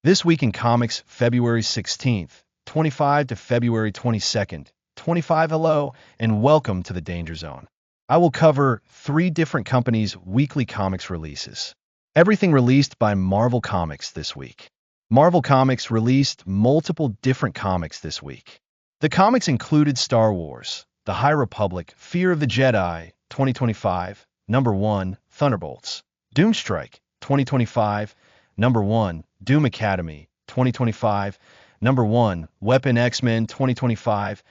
This week in comics, February 16th, 25 to February 22nd, 25. Hello, and welcome to the Danger Zone. I will cover 3 different companies' weekly comics releases. Everything released by Marvel Comics this week. Marvel Comics released multiple different comics this week. The comics included Star Wars, The High Republic, Fear of the Jedi, 2025, number 1, Thunderbolts, Doomstrike, 2025, number 1, Doom Academy, 2025, number 1, Weapon X-Men, 2025,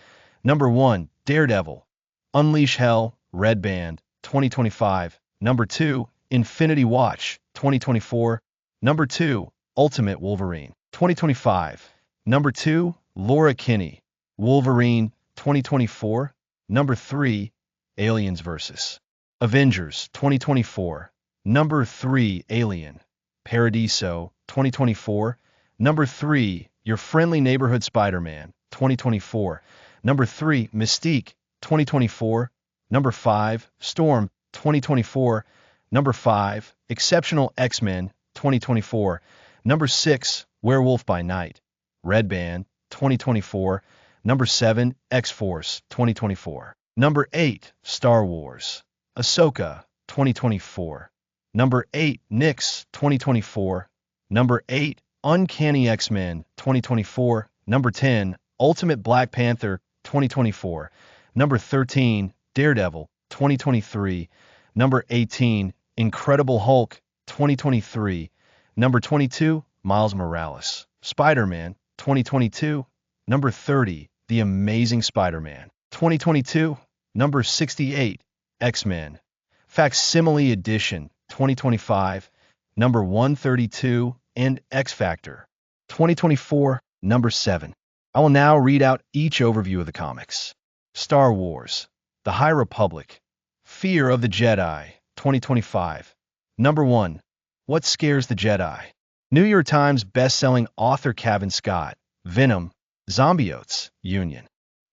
number 1, Daredevil, Unleash Hell, Red Band, 2025, number 2, Infinity Watch, 2024, number 2, Ultimate Wolverine, 2025, number 2, Laura Kinney, Wolverine, 2024, number 3, Aliens vs. Avengers, 2024, number 3, Alien, Paradiso, 2024, number 3, Your Friendly Neighborhood Spider-Man, 2024, number 3, Mystique, 2024, number 5, Storm, 2024, number 5, Exceptional X-Men, 2024, number 6, Werewolf by Night, Red Band, 2024, number 7, X-Force, 2024, number 8, Star Wars, Ahsoka, 2024, number 8, Nyx, 2024, number 8, Uncanny X-Men, 2024, number 10, Ultimate Black Panther, 2024, number 13, Daredevil, 2023, number 18, Incredible Hulk, 2023, number 22, Miles Morales, Spider-Man, 2022, number 30, The Amazing Spider-Man, 2022, number 68, X-Men, Facsimile Edition, 2025, number 132, and X-Factor, 2024, number 7. I will now read out each overview of the comics. Star Wars, The High Republic, Fear of the Jedi, 2025. Number 1, What Scares the Jedi? New York Times best-selling author Cavan Scott, Venom, Zombiotes, Union.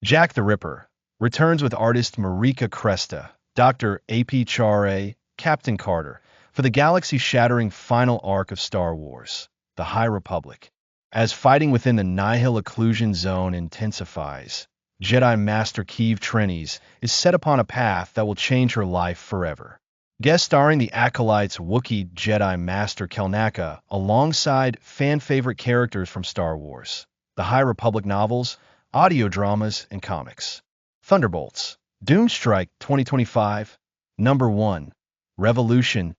Jack the Ripper, returns with artist Marika Cresta, Dr. A.P. Chare, Captain Carter, for the galaxy-shattering final arc of Star Wars, The High Republic. As fighting within the Nihil Occlusion Zone intensifies, Jedi Master Keeve Trennies is set upon a path that will change her life forever. Guest starring the Acolyte's Wookiee Jedi Master Kelnaka alongside fan-favorite characters from Star Wars, The High Republic novels, audio dramas, and comics. Thunderbolts, Doomstrike 2025, number 1, Revolution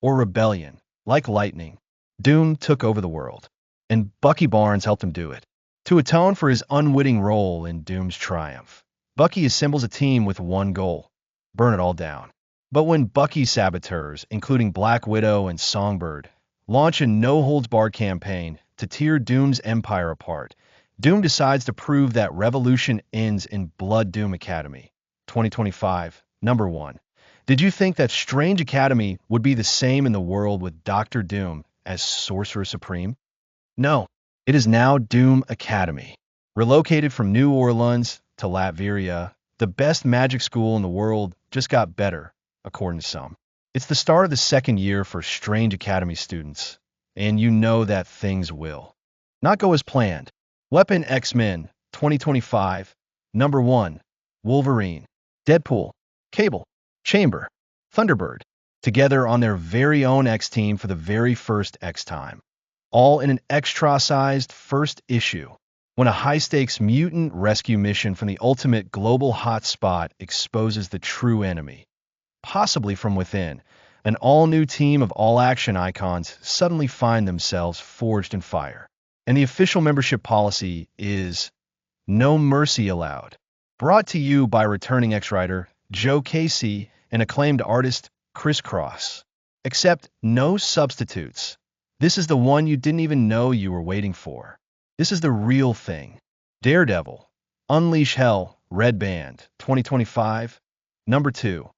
or Rebellion. Like lightning, Doom took over the world, and Bucky Barnes helped him do it. To atone for his unwitting role in Doom's triumph, Bucky assembles a team with one goal: burn it all down. But when Bucky's saboteurs, including Black Widow and Songbird, launch a no-holds-barred campaign to tear Doom's empire apart, Doom decides to prove that revolution ends in Blood Doom Academy, 2025, number 1. Did you think that Strange Academy would be the same in the world with Doctor Doom as Sorcerer Supreme? No, it is now Doom Academy. Relocated from New Orleans to Latveria, the best magic school in the world just got better, according to some. It's the start of the second year for Strange Academy students, and you know that things will not go as planned. Weapon X-Men, 2025, number 1, Wolverine, Deadpool, Cable, Chamber, Thunderbird, together on their very own X-Team for the very first X-Time. All in an extra-sized first issue, when a high-stakes mutant rescue mission from the ultimate global hotspot exposes the true enemy. Possibly from within, an all-new team of all-action icons suddenly find themselves forged in fire. And the official membership policy is no mercy allowed. Brought to you by returning X-Writer Joe Casey and acclaimed artist Chris Cross. Except no substitutes. This is the one you didn't even know you were waiting for. This is the real thing. Daredevil, Unleash Hell, Red Band, 2025, number 2.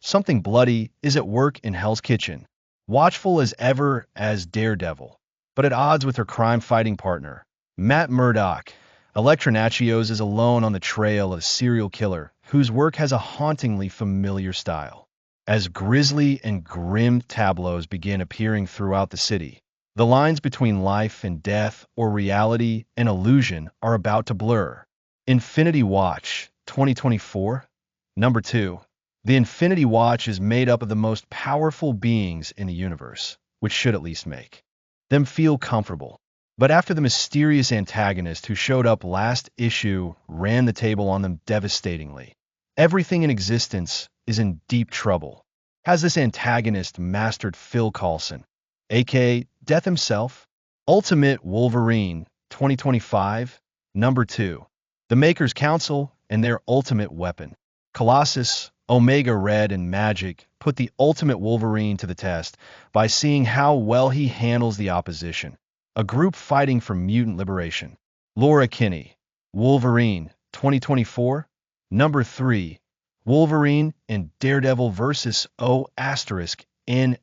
Something bloody is at work in Hell's Kitchen. Watchful as ever as Daredevil, but at odds with her crime-fighting partner, Matt Murdock. Elektra Natchios is alone on the trail of a serial killer whose work has a hauntingly familiar style. As grisly and grim tableaus begin appearing throughout the city, The lines between life and death or reality and illusion are about to blur. Infinity Watch 2024. Number 2. The Infinity Watch is made up of the most powerful beings in the universe, which should at least make them feel comfortable. But after the mysterious antagonist who showed up last issue ran the table on them devastatingly, everything in existence is in deep trouble. Has this antagonist mastered Phil Coulson, aka Death himself? Ultimate Wolverine 2025. Number 2. The Maker's Council and their ultimate weapon. Colossus, Omega Red, and Magic put the Ultimate Wolverine to the test by seeing how well he handles the opposition, a group fighting for mutant liberation. Laura Kinney, Wolverine 2024. Number 3. Wolverine and Daredevil versus O*N*E.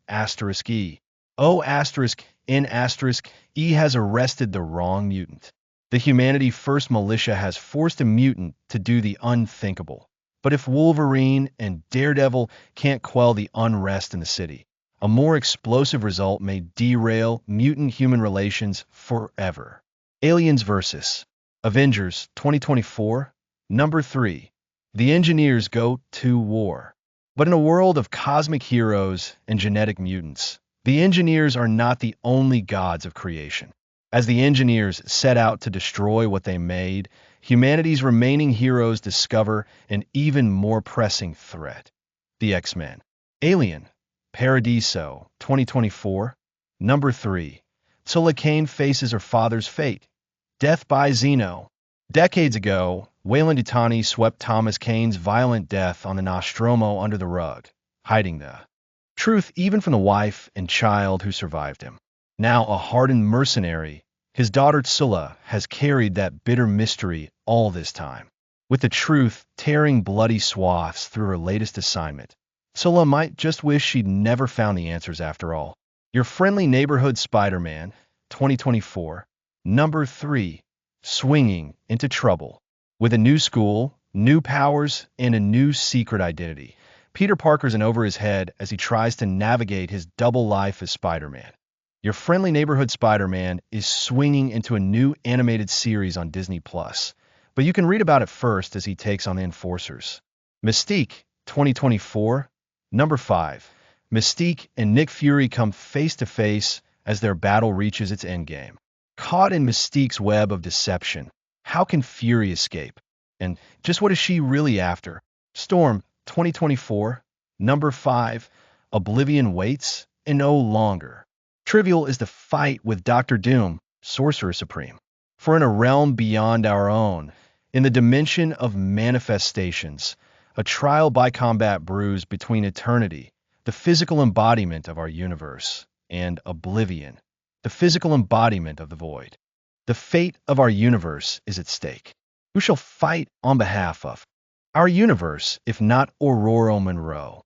O*N*E has arrested the wrong mutant. The Humanity First militia has forced a mutant to do the unthinkable. But if Wolverine and Daredevil can't quell the unrest in the city, a more explosive result may derail mutant-human relations forever. Aliens vs. Avengers 2024. Number 3. The engineers go to war. But in a world of cosmic heroes and genetic mutants, the engineers are not the only gods of creation. As the engineers set out to destroy what they made, humanity's remaining heroes discover an even more pressing threat: the X-Men. Alien Paradiso 2024. Number 3. Tula Kane faces her father's fate. Death by Xeno. Decades ago, Weyland-Yutani swept Thomas Kane's violent death on the Nostromo under the rug, hiding the truth even from the wife and child who survived him. Now a hardened mercenary, his daughter Tsula has carried that bitter mystery all this time, with the truth tearing bloody swaths through her latest assignment. Tsula might just wish she'd never found the answers after all. Your Friendly Neighborhood Spider-Man 2024. Number 3. Swinging into trouble. With a new school, new powers, and a new secret identity, Peter Parker's in over his head as he tries to navigate his double life as Spider-Man. Your Friendly Neighborhood Spider-Man is swinging into a new animated series on Disney+, but you can read about it first as he takes on the Enforcers. Mystique 2024. Number 5. Mystique and Nick Fury come face-to-face as their battle reaches its endgame. Caught in Mystique's web of deception, how can Fury escape? And just what is she really after? Storm 2024. Number 5. Oblivion waits, and no longer. Trivial is the fight with Doctor Doom, Sorcerer Supreme. For in a realm beyond our own, in the dimension of manifestations, a trial by combat brews between eternity, the physical embodiment of our universe, and oblivion, the physical embodiment of the void. The fate of our universe is at stake. Who shall fight on behalf of our universe, if not Aurora Monroe,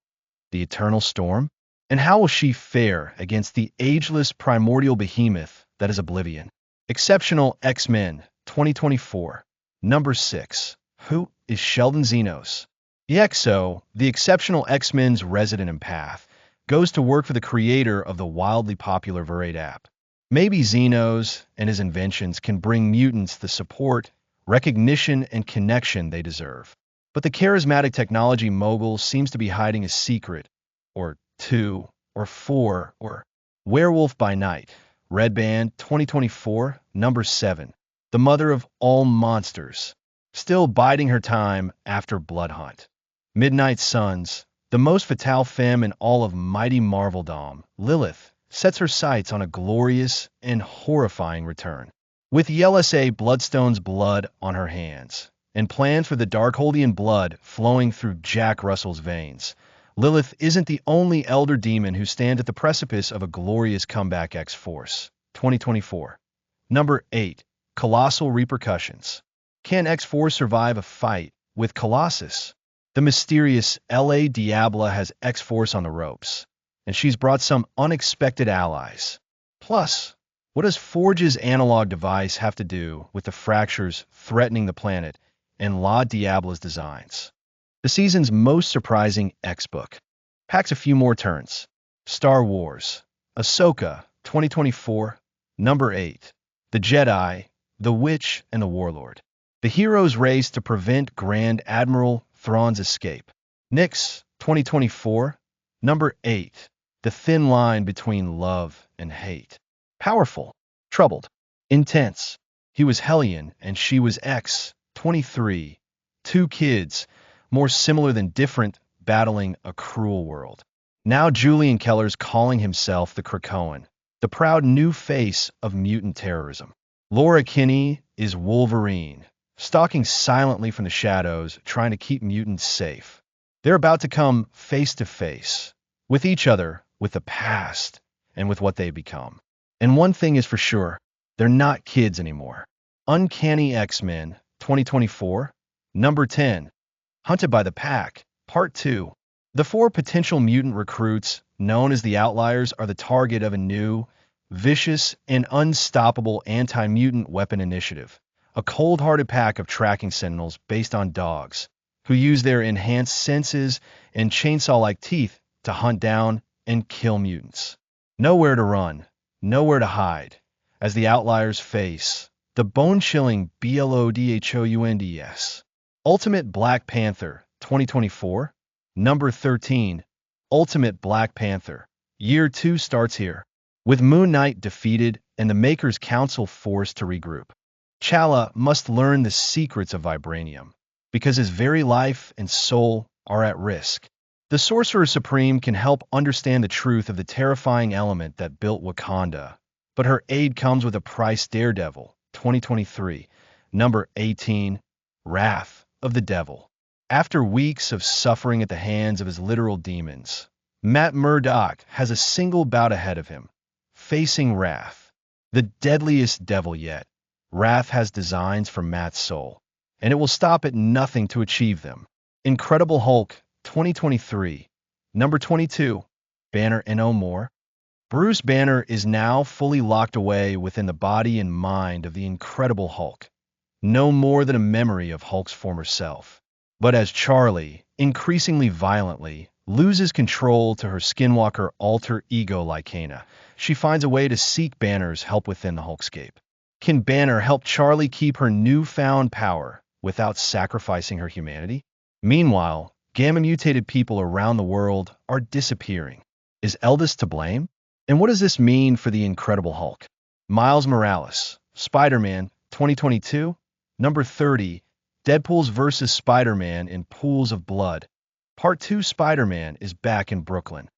the Eternal Storm? And how will she fare against the ageless primordial behemoth that is Oblivion? Exceptional X-Men 2024. Number 6. Who is Sheldon Xenos? The XO, the Exceptional X-Men's resident empath, goes to work for the creator of the wildly popular Verade app. Maybe Xenos and his inventions can bring mutants the support, recognition, and connection they deserve. But the charismatic technology mogul seems to be hiding a secret, or 2, or 4, or Werewolf by Night. Red Band 2024. Number 7. The mother of all monsters, still biding her time after Bloodhunt. Midnight Suns, the most fatale femme in all of mighty Marveldom, Lilith, sets her sights on a glorious and horrifying return. With YLSA Bloodstone's blood on her hands, and plans for the Darkholdian blood flowing through Jack Russell's veins, Lilith isn't the only elder demon who stands at the precipice of a glorious comeback. X-Force 2024. Number 8. Colossal Repercussions. Can X-Force survive a fight with Colossus? The mysterious L.A. Diabla has X-Force on the ropes, and she's brought some unexpected allies. Plus, what does Forge's analog device have to do with the fractures threatening the planet and La Diabla's designs? The season's most surprising X-book packs a few more turns. Star Wars. Ahsoka 2024. Number 8. The Jedi, the Witch, and the Warlord. The heroes race to prevent Grand Admiral Thrawn's escape. Nyx, 2024. Number 8. The thin line between love and hate. Powerful, troubled, intense. He was Hellion and she was X, 23. Two kids, more similar than different, battling a cruel world. Now Julian Keller's calling himself the Krakoan, the proud new face of mutant terrorism. Laura Kinney is Wolverine, stalking silently from the shadows, trying to keep mutants safe. They're about to come face to face with each other, with the past, and with what they've become. And one thing is for sure, they're not kids anymore. Uncanny X-Men, 2024. Number 10. Hunted by the Pack, Part 2. The 4 potential mutant recruits, known as the Outliers, are the target of a new, vicious, and unstoppable anti-mutant weapon initiative. A cold-hearted pack of tracking sentinels based on dogs, who use their enhanced senses and chainsaw-like teeth to hunt down and kill mutants. Nowhere to run, nowhere to hide, as the Outliers face the bone-chilling BLOODHOUNDS. Ultimate Black Panther, 2024. Number 13. Ultimate Black Panther. Year 2 starts here, with Moon Knight defeated and the Maker's Council forced to regroup. T'Challa must learn the secrets of vibranium, because his very life and soul are at risk. The Sorcerer Supreme can help understand the truth of the terrifying element that built Wakanda, but her aid comes with a price. Daredevil, 2023. Number 18. Wrath of the Devil. After weeks of suffering at the hands of his literal demons, Matt Murdock has a single bout ahead of him, facing Wrath, the deadliest devil yet. Wrath has designs for Matt's soul, and it will stop at nothing to achieve them. Incredible Hulk, 2023. Number 22. Banner and no more. Bruce Banner is now fully locked away within the body and mind of the Incredible Hulk, no more than a memory of Hulk's former self. But as Charlie, increasingly violently, loses control to her Skinwalker alter ego Lycana, she finds a way to seek Banner's help within the Hulkscape. Can Banner help Charlie keep her newfound power without sacrificing her humanity? Meanwhile, gamma-mutated people around the world are disappearing. Is Eldest to blame? And what does this mean for the Incredible Hulk? Miles Morales, Spider-Man, 2022. Number 30. Deadpool's vs. Spider-Man in Pools of Blood. Part 2. Spider-Man is back in Brooklyn,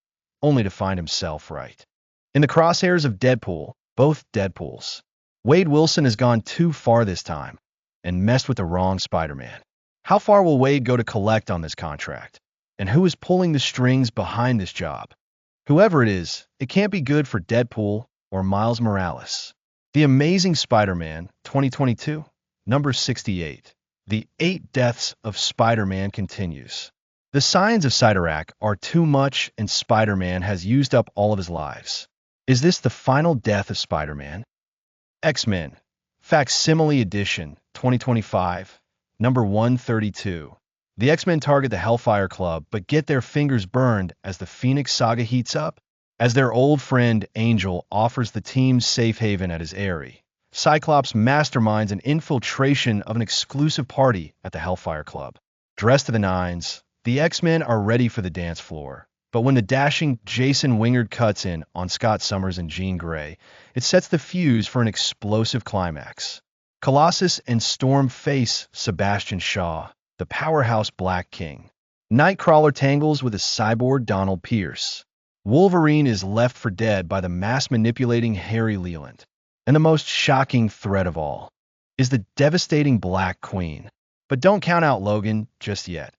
only to find himself right in the crosshairs of Deadpool, both Deadpools. Wade Wilson has gone too far this time and messed with the wrong Spider-Man. How far will Wade go to collect on this contract? And who is pulling the strings behind this job? Whoever it is, it can't be good for Deadpool or Miles Morales. The Amazing Spider-Man, 2022. Number 68. The 8 Deaths of Spider-Man continues. The signs of Cyttorak are too much and Spider-Man has used up all of his lives. Is this the final death of Spider-Man? X-Men, Facsimile Edition, 2025. Number 132. The X-Men target the Hellfire Club but get their fingers burned as the Phoenix Saga heats up, as their old friend Angel offers the team safe haven at his eyrie. Cyclops masterminds an infiltration of an exclusive party at the Hellfire Club. Dressed to the nines, the X-Men are ready for the dance floor. But when the dashing Jason Wingard cuts in on Scott Summers and Jean Grey, it sets the fuse for an explosive climax. Colossus and Storm face Sebastian Shaw, the powerhouse Black King. Nightcrawler tangles with a cyborg Donald Pierce. Wolverine is left for dead by the mass-manipulating Harry Leland. And the most shocking threat of all is the devastating Black Queen. But don't count out Logan just yet.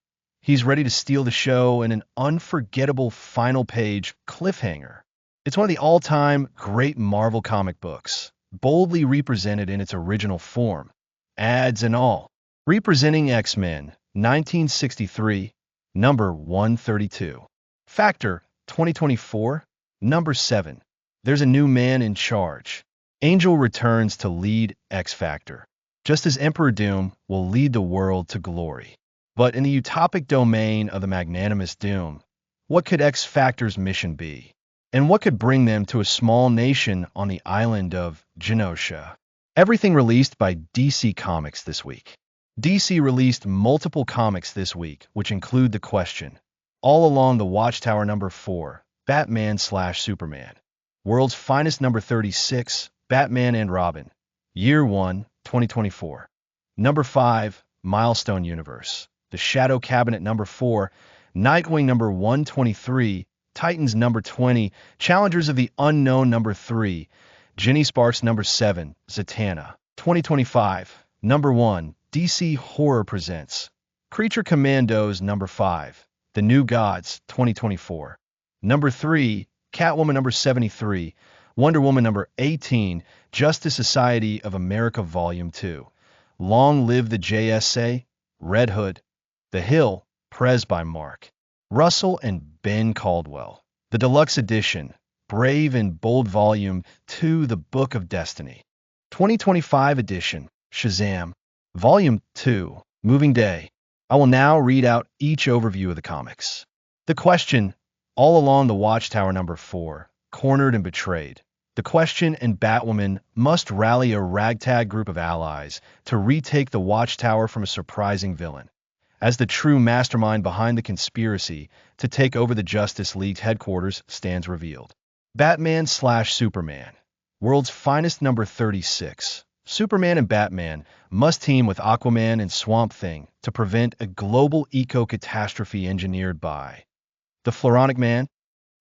He's ready to steal the show in an unforgettable final page cliffhanger. It's one of the all-time great Marvel comic books, boldly represented in its original form, ads and all. Representing X-Men, 1963, number 132. Factor, 2024, number 7. There's a new man in charge. Angel returns to lead X-Factor, just as Emperor Doom will lead the world to glory. But in the utopic domain of the magnanimous Doom, what could X-Factor's mission be? And what could bring them to a small nation on the island of Genosha? Everything released by DC Comics this week. DC released multiple comics this week, which include The Question, All Along the Watchtower #4, Batman/Superman, World's Finest #36, Batman and Robin, Year 1, 2024, #5, Milestone Universe, The Shadow Cabinet #4, Nightwing #123, Titans #20, Challengers of the Unknown #3, Jenny Sparks #7, Zatanna, 2025, #1, DC Horror Presents, Creature Commandos #5, The New Gods, 2024, #3, Catwoman #73, Wonder Woman #18, Justice Society of America Volume 2, Long Live the JSA, Red Hood, The Hill, Prez by Mark Russell and Ben Caldwell, the Deluxe Edition, Brave and Bold Volume 2, The Book of Destiny, 2025 edition, Shazam, Volume 2, Moving Day. I will now read out each overview of the comics. The Question, All Along the Watchtower #4, Cornered and Betrayed. The Question and Batwoman must rally a ragtag group of allies to retake the Watchtower from a surprising villain, as the true mastermind behind the conspiracy to take over the Justice League's headquarters stands revealed. Batman/Superman, World's Finest #36. Superman and Batman must team with Aquaman and Swamp Thing to prevent a global eco-catastrophe engineered by the Floronic Man.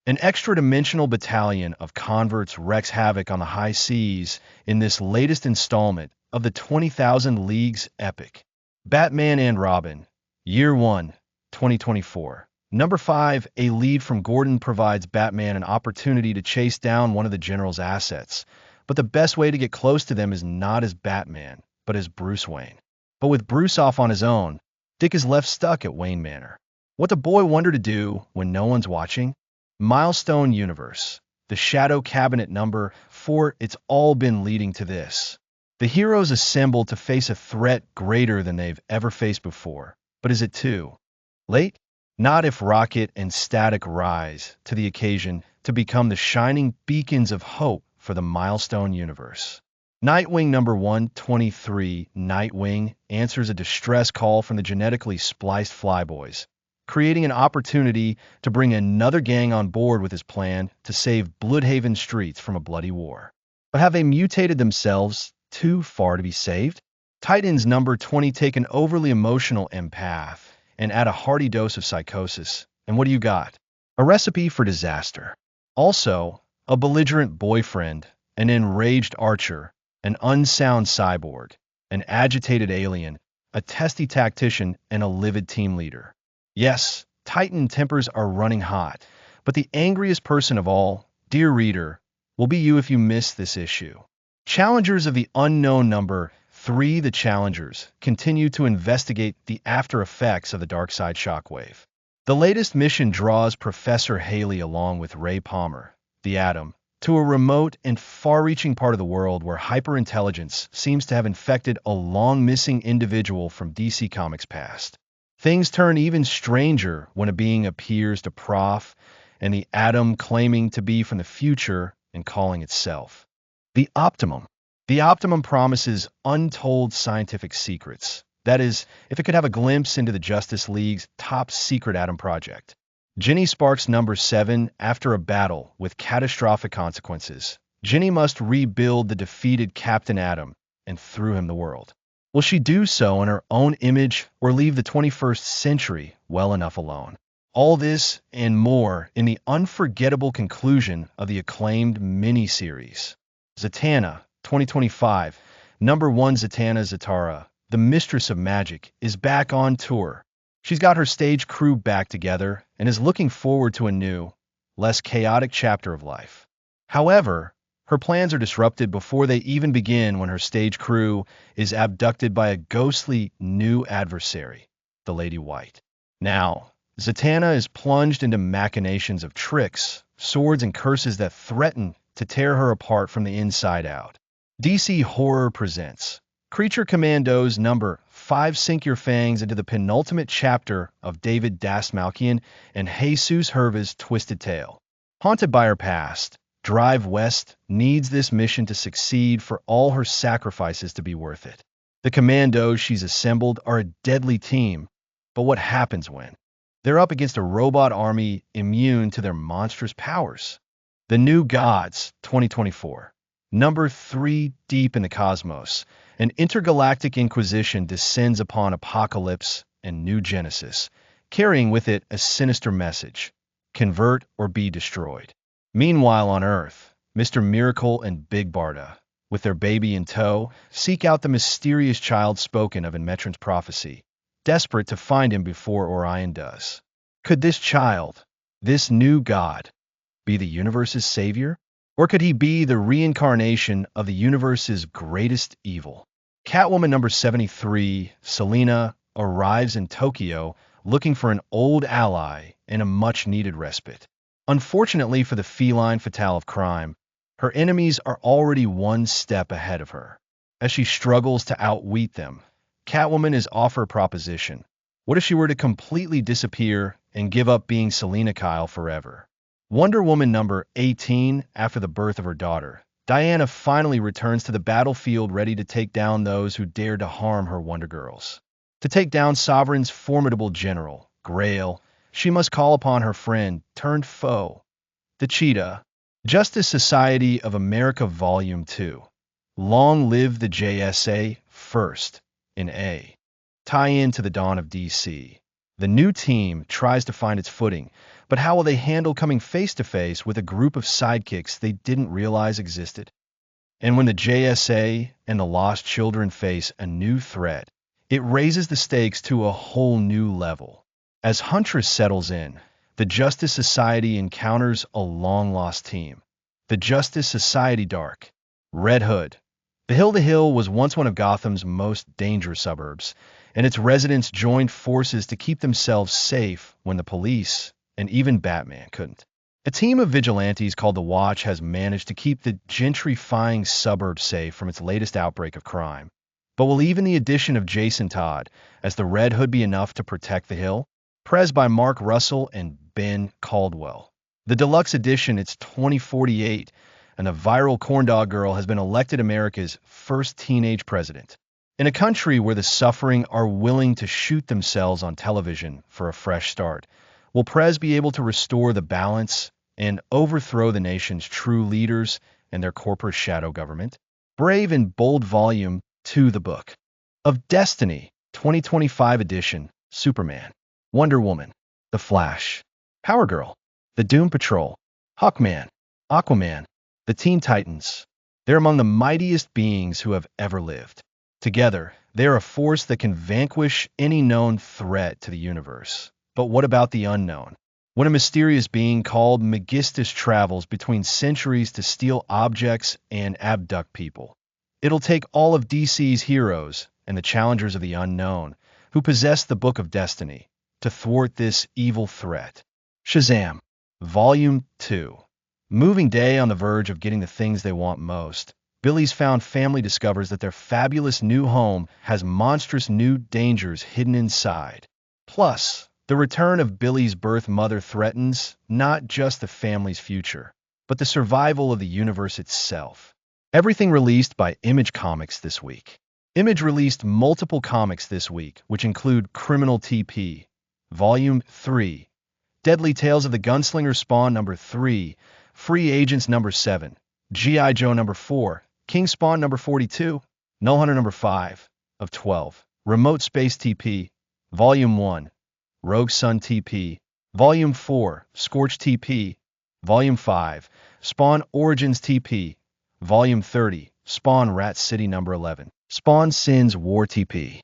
An extra-dimensional battalion of converts wreaks havoc on the high seas in this latest installment of the 20,000 Leagues epic. Batman and Robin, Year 1, 2024. #5, a lead from Gordon provides Batman an opportunity to chase down one of the General's assets, but the best way to get close to them is not as Batman, but as Bruce Wayne. But with Bruce off on his own, Dick is left stuck at Wayne Manor. What the boy wonder to do when no one's watching? Milestone Universe, The Shadow Cabinet #4, it's all been leading to this. The heroes assemble to face a threat greater than they've ever faced before. But is it too late? Not if Rocket and Static rise to the occasion to become the shining beacons of hope for the Milestone Universe. Nightwing #123, Nightwing answers a distress call from the genetically spliced Flyboys, creating an opportunity to bring another gang on board with his plan to save Bloodhaven streets from a bloody war. But have they mutated themselves too far to be saved? Titans #20 take an overly emotional empath and add a hearty dose of psychosis. And what do you got? A recipe for disaster. Also, a belligerent boyfriend, an enraged archer, an unsound cyborg, an agitated alien, a testy tactician, and a livid team leader. Yes, Titan tempers are running hot, but the angriest person of all, dear reader, will be you if you miss this issue. Challengers of the Unknown #3, the Challengers, continue to investigate the after effects of the Darkseid shockwave. The latest mission draws Professor Haley along with Ray Palmer, the Atom, to a remote and far-reaching part of the world where hyperintelligence seems to have infected a long-missing individual from DC Comics' past. Things turn even stranger when a being appears to Prof and the Atom claiming to be from the future and calling itself the Optimum. The Optimum promises untold scientific secrets. That is, if it could have a glimpse into the Justice League's top-secret Atom project. Jenny Sparks #7, after a battle with catastrophic consequences, Jenny must rebuild the defeated Captain Atom and through him the world. Will she do so in her own image or leave the 21st century well enough alone? All this and more in the unforgettable conclusion of the acclaimed miniseries. Zatanna, 2025, #1 Zatanna Zatara, the Mistress of Magic, is back on tour. She's got her stage crew back together and is looking forward to a new, less chaotic chapter of life. However, her plans are disrupted before they even begin when her stage crew is abducted by a ghostly new adversary, the Lady White. Now, Zatanna is plunged into machinations of tricks, swords, and curses that threaten to tear her apart from the inside out. DC Horror presents Creature Commandos #5. Sink your fangs into the penultimate chapter of David Dastmalchian and Jesus Hervey's Twisted Tale. Haunted by her past, Drive West needs this mission to succeed for all her sacrifices to be worth it. The commandos she's assembled are a deadly team, but what happens when? They're up against a robot army immune to their monstrous powers. The New Gods, 2024. Number 3 deep in the cosmos, an intergalactic inquisition descends upon Apocalypse and New Genesis, carrying with it a sinister message: convert or be destroyed. Meanwhile on Earth, Mr. Miracle and Big Barda, with their baby in tow, seek out the mysterious child spoken of in Metron's prophecy, desperate to find him before Orion does. Could this child, this new god, be the universe's savior? Or could he be the reincarnation of the universe's greatest evil? Catwoman number 73, Selina, arrives in Tokyo looking for an old ally and a much-needed respite. Unfortunately for the feline fatale of crime, her enemies are already one step ahead of her. As she struggles to outwit them, Catwoman is offered a proposition. What if she were to completely disappear and give up being Selina Kyle forever? Wonder Woman number 18, after the birth of her daughter, Diana finally returns to the battlefield ready to take down those who dare to harm her Wonder Girls. To take down Sovereign's formidable general, Grail, she must call upon her friend turned foe, the Cheetah. Justice Society of America Volume 2. Long live the JSA, first, in A. Tie-in to the dawn of DC. The new team tries to find its footing, but how will they handle coming face-to-face with a group of sidekicks they didn't realize existed? And when the JSA and the Lost Children face a new threat, it raises the stakes to a whole new level. As Huntress settles in, the Justice Society encounters a long-lost team. The Justice Society Dark. Red Hood. The Hill was once one of Gotham's most dangerous suburbs, and its residents joined forces to keep themselves safe when the police and even Batman couldn't. A team of vigilantes called the Watch has managed to keep the gentrifying suburb safe from its latest outbreak of crime. But will even the addition of Jason Todd as the Red Hood be enough to protect the Hill? Prez by Mark Russell and Ben Caldwell. The deluxe edition, it's 2048, and the viral corndog girl has been elected America's first teenage president. In a country where the suffering are willing to shoot themselves on television for a fresh start, will Prez be able to restore the balance and overthrow the nation's true leaders and their corporate shadow government? Brave and Bold Volume 2, the Book of Destiny, 2025 edition, Superman, Wonder Woman, The Flash, Power Girl, The Doom Patrol, Hawkman, Aquaman, the Teen Titans. They're among the mightiest beings who have ever lived. Together, they're a force that can vanquish any known threat to the universe. But what about the unknown? When a mysterious being called Megistus travels between centuries to steal objects and abduct people, it'll take all of DC's heroes and the challengers of the unknown, who possess the Book of Destiny, to thwart this evil threat. Shazam, Volume 2. Moving day on the verge of getting the things they want most, Billy's found family discovers that their fabulous new home has monstrous new dangers hidden inside. Plus, the return of Billy's birth mother threatens not just the family's future, but the survival of the universe itself. Everything released by Image Comics this week. Image released multiple comics this week, which include Criminal TP, Volume 3, Deadly Tales of the Gunslinger Spawn number 3, Free Agents number 7, G.I. Joe number 4, King Spawn number 42, Null Hunter number 5 of 12, Remote Space TP, Volume 1, Rogue Sun TP, Volume 4, Scorch TP, Volume 5, Spawn Origins TP, Volume 30, Spawn Rat City number 11, Spawn Sins War TP,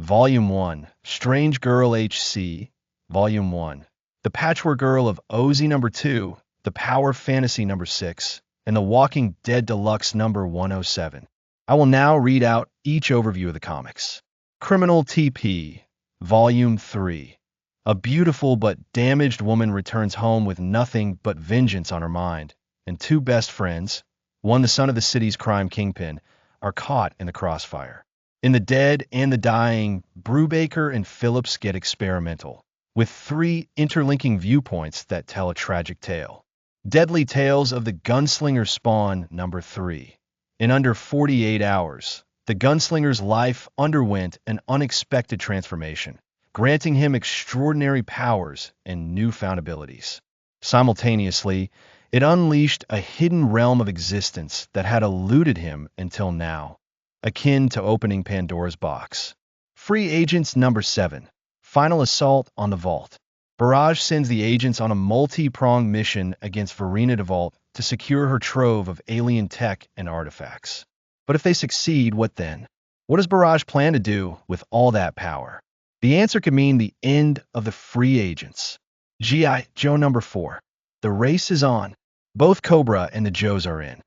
Volume 1, Strange Girl HC, Volume 1, The Patchwork Girl of Ozzy number 2, The Power Fantasy number 6, and The Walking Dead Deluxe number 107. I will now read out each overview of the comics. Criminal TP, Volume 3. A beautiful but damaged woman returns home with nothing but vengeance on her mind, and two best friends, one the son of the city's crime kingpin, are caught in the crossfire. In The Dead and the Dying, Brubaker and Phillips get experimental, with three interlinking viewpoints that tell a tragic tale. Deadly Tales of the Gunslinger Spawn number 3. In under 48 hours, the gunslinger's life underwent an unexpected transformation, granting him extraordinary powers and newfound abilities. Simultaneously, it unleashed a hidden realm of existence that had eluded him until now, akin to opening Pandora's box. Free Agents number 7. Final Assault on the Vault. Barrage sends the agents on a multi-pronged mission against Verena DeVault to secure her trove of alien tech and artifacts. But if they succeed, what then? What does Barrage plan to do with all that power? The answer could mean the end of the Free Agents. G.I. Joe number 4. The race is on. Both Cobra and the Joes are in.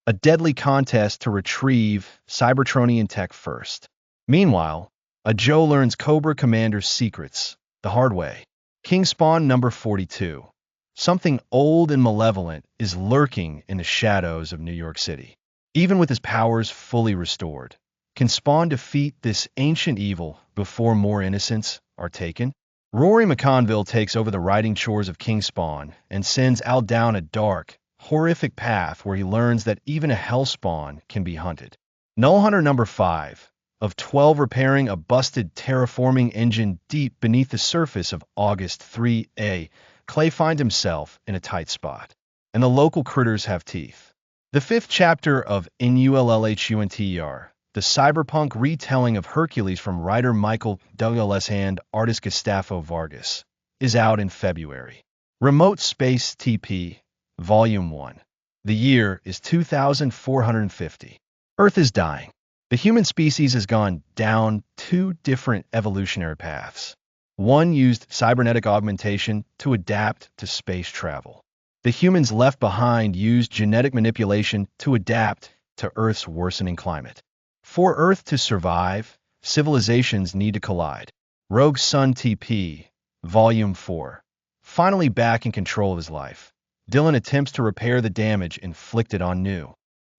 A deadly contest to retrieve Cybertronian tech first. Meanwhile, a Joe learns Cobra Commander's secrets the hard way. King Spawn number 42. Something old and malevolent is lurking in the shadows of New York City. Even with his powers fully restored, can Spawn defeat this ancient evil before more innocents are taken? Rory McConville takes over the writing chores of King Spawn and sends Al down a dark, horrific path where he learns that even a Hellspawn can be hunted. Null Hunter number 5. Of 12 repairing a busted terraforming engine deep beneath the surface of August 3A, Clay finds himself in a tight spot, and the local critters have teeth. The 5th chapter of NULLHUNTER, the cyberpunk retelling of Hercules from writer Michael Douglas and artist Gustavo Vargas, is out in February. Remote Space TP, Volume 1. The year is 2450. Earth is dying. The human species has gone down 2 different evolutionary paths. One used cybernetic augmentation to adapt to space travel. The humans left behind used genetic manipulation to adapt to Earth's worsening climate. For Earth to survive, civilizations need to collide. Rogue Sun TP, Volume 4. Finally back in control of his life, Dylan attempts to repair the damage inflicted on New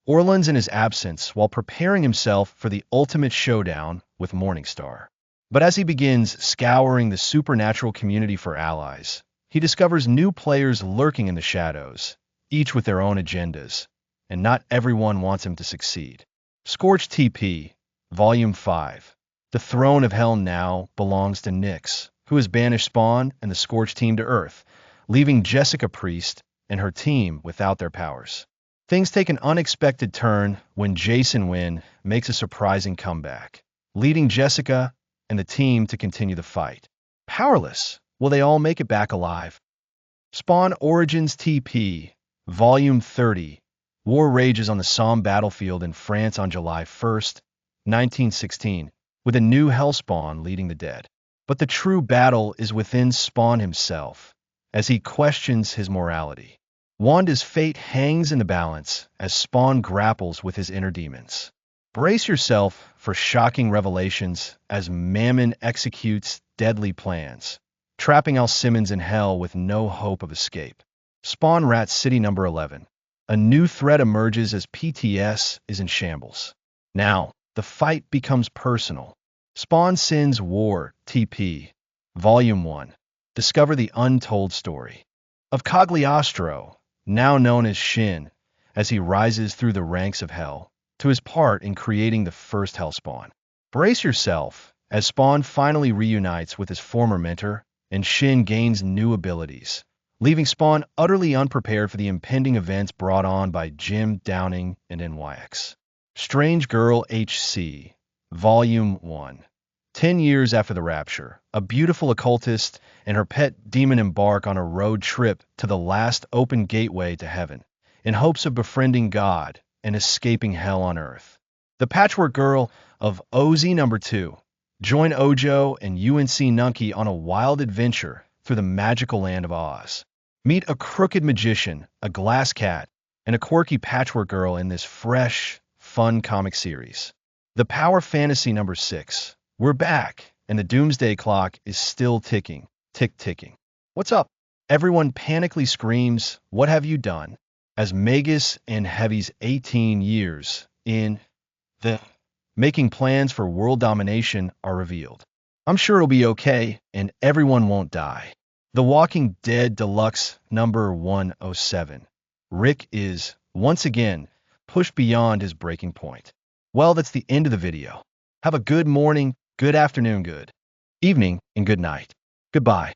Orleans in his absence while preparing himself for the ultimate showdown with Morningstar. But as he begins scouring the supernatural community for allies, he discovers new players lurking in the shadows, each with their own agendas, and not everyone wants him to succeed. Scorch TP, Volume 5. The throne of hell now belongs to Nyx, who has banished Spawn and the Scorch team to Earth, leaving Jessica Priest and her team without their powers. Things take an unexpected turn when Jason Wynn makes a surprising comeback, leading Jessica and the team to continue the fight. Powerless, will they all make it back alive? Spawn Origins TP, Volume 30. War rages on the Somme battlefield in France on July 1st, 1916, with a new Hellspawn leading the dead. But the true battle is within Spawn himself, as he questions his morality. Wanda's fate hangs in the balance as Spawn grapples with his inner demons. Brace yourself for shocking revelations as Mammon executes deadly plans, trapping Al Simmons in hell with no hope of escape. Spawn Rat City number 11. A new threat emerges as PTS is in shambles. Now, the fight becomes personal. Spawn Sins War TP, Volume 1. Discover the untold story of Cagliostro, now known as Shin, as he rises through the ranks of hell, to his part in creating the first Hellspawn. Brace yourself as Spawn finally reunites with his former mentor, and Shin gains new abilities, leaving Spawn utterly unprepared for the impending events brought on by Jim Downing and NYX. Strange Girl HC, Volume 1. 10 years after the rapture, a beautiful occultist and her pet demon embark on a road trip to the last open gateway to heaven, in hopes of befriending God and escaping hell on earth. The Patchwork Girl of OZ number 2. Join Ojo and UNC Nunky on a wild adventure through the magical land of Oz. Meet a crooked magician, a glass cat, and a quirky patchwork girl in this fresh, fun comic series. The Power Fantasy number 6. We're back, and the doomsday clock is still ticking, tick-ticking. What's up? Everyone panically screams, "What have you done?" as Magus and Heavy's 18 years in the making plans for world domination are revealed. I'm sure it'll be okay, and everyone won't die. The Walking Dead Deluxe number 107. Rick is, once again, pushed beyond his breaking point. Well, that's the end of the video. Have a good morning, good afternoon, good evening, and good night. Goodbye.